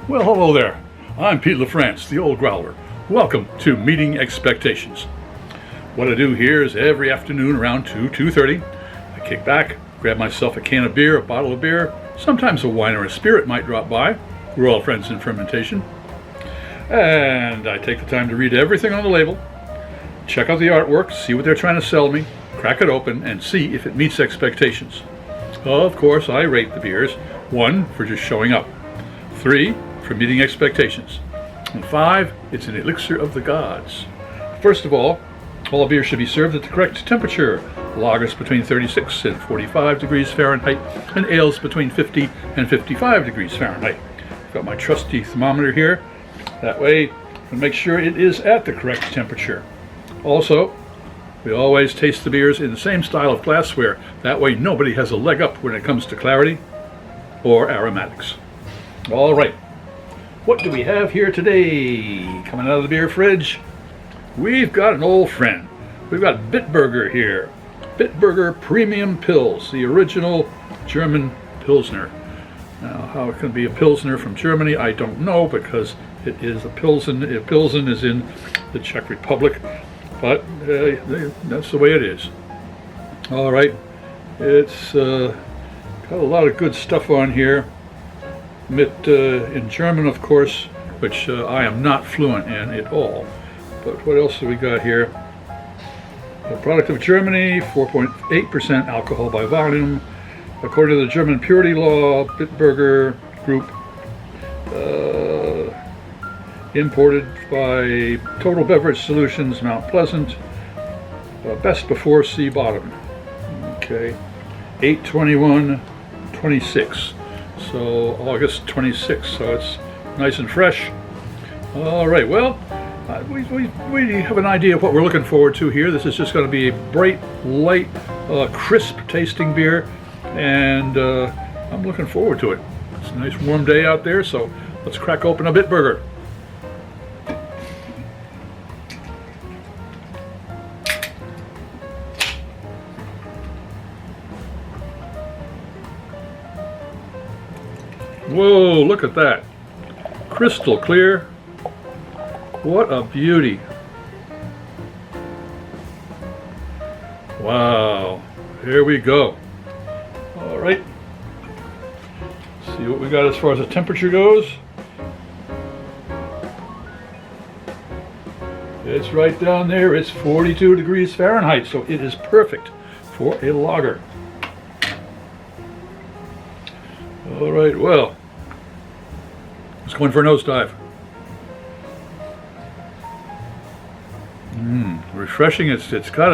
Well, hello there. I'm Pete LaFrance, the old Growler. Welcome to Meeting Expectations. What I do here is every afternoon around 2:30, I kick back, grab myself a can of beer, a bottle of beer, sometimes a wine or a spirit might drop by. We're all friends in fermentation. And I take the time to read everything on the label, check out the artwork, see what they're trying to sell me, crack it open, and see if it meets expectations. Of course, I rate the beers 1 for just showing up, 3 for meeting expectations, and 5, it's an elixir of the gods. First of all beer should be served at the correct temperature. Lagers between 36 and 45 degrees Fahrenheit, and ales between 50 and 55 degrees Fahrenheit. I've got my trusty thermometer here. That way, I can make sure it is at the correct temperature. Also, we always taste the beers in the same style of glassware. That way, nobody has a leg up when it comes to clarity or aromatics. All right. What do we have here today? Coming out of the beer fridge, we've got an old friend. We've got Bitburger here. Bitburger Premium Pils, the original German Pilsner. Now, how it can be a Pilsner from Germany, I don't know, because it is a Pilsen. Pilsen is in the Czech Republic, but that's the way it is. All right. It's got a lot of good stuff on here. In German, of course, which I am not fluent in at all. But what else do we got here? A product of Germany, 4.8% alcohol by volume. According to the German purity law, Bitburger Group, imported by Total Beverage Solutions, Mount Pleasant, best before sea bottom. Okay, 8/21/26. So August 26th, so it's nice and fresh. All right, well, we have an idea of what we're looking forward to here. This is just going to be a bright, light, crisp tasting beer, and I'm looking forward to it. It's a nice warm day out there, so let's crack open a Bitburger. Whoa, look at that. Crystal clear. What a beauty. Wow. Here we go. All right. See what we got as far as the temperature goes. It's right down there. It's 42 degrees Fahrenheit, so it is perfect for a lager. All right, well, let's go in for a nosedive. Refreshing. It's got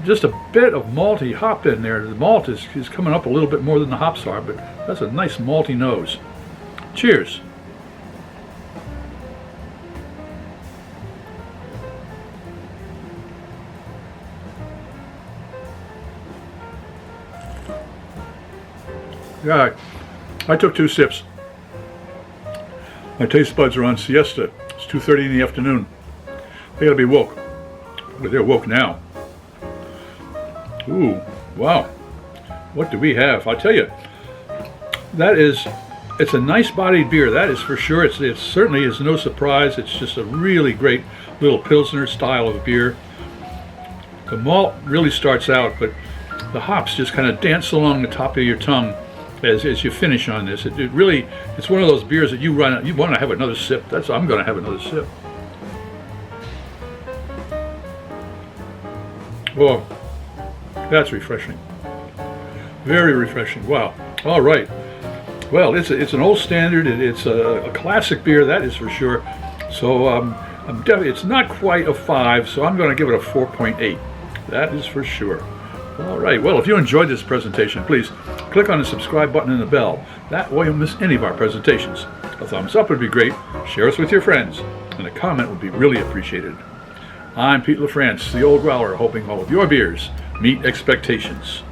just a bit of malty hop in there. The malt is coming up a little bit more than the hops are, but that's a nice malty nose. Cheers. Yeah, I took 2 sips. My taste buds are on siesta. It's 2:30 in the afternoon. They gotta be woke. But they're woke now. Ooh, wow. What do we have? I'll tell you, it's a nice bodied beer, that is for sure. It certainly is no surprise. It's just a really great little Pilsner style of beer. The malt really starts out, but the hops just kind of dance along the top of your tongue as you finish on this. It's one of those beers that you want to have another sip. I'm going to have another sip. Oh, that's refreshing. Very refreshing. Wow. All right. Well, it's an old standard. It's a classic beer, that is for sure. So it's not quite a 5, so I'm going to give it a 4.8. That is for sure. All right. Well, if you enjoyed this presentation, please click on the subscribe button and the bell. That way you'll miss any of our presentations. A thumbs up would be great. Share us with your friends, and a comment would be really appreciated. I'm Pete LaFrance, the old Growler, hoping all of your beers meet expectations.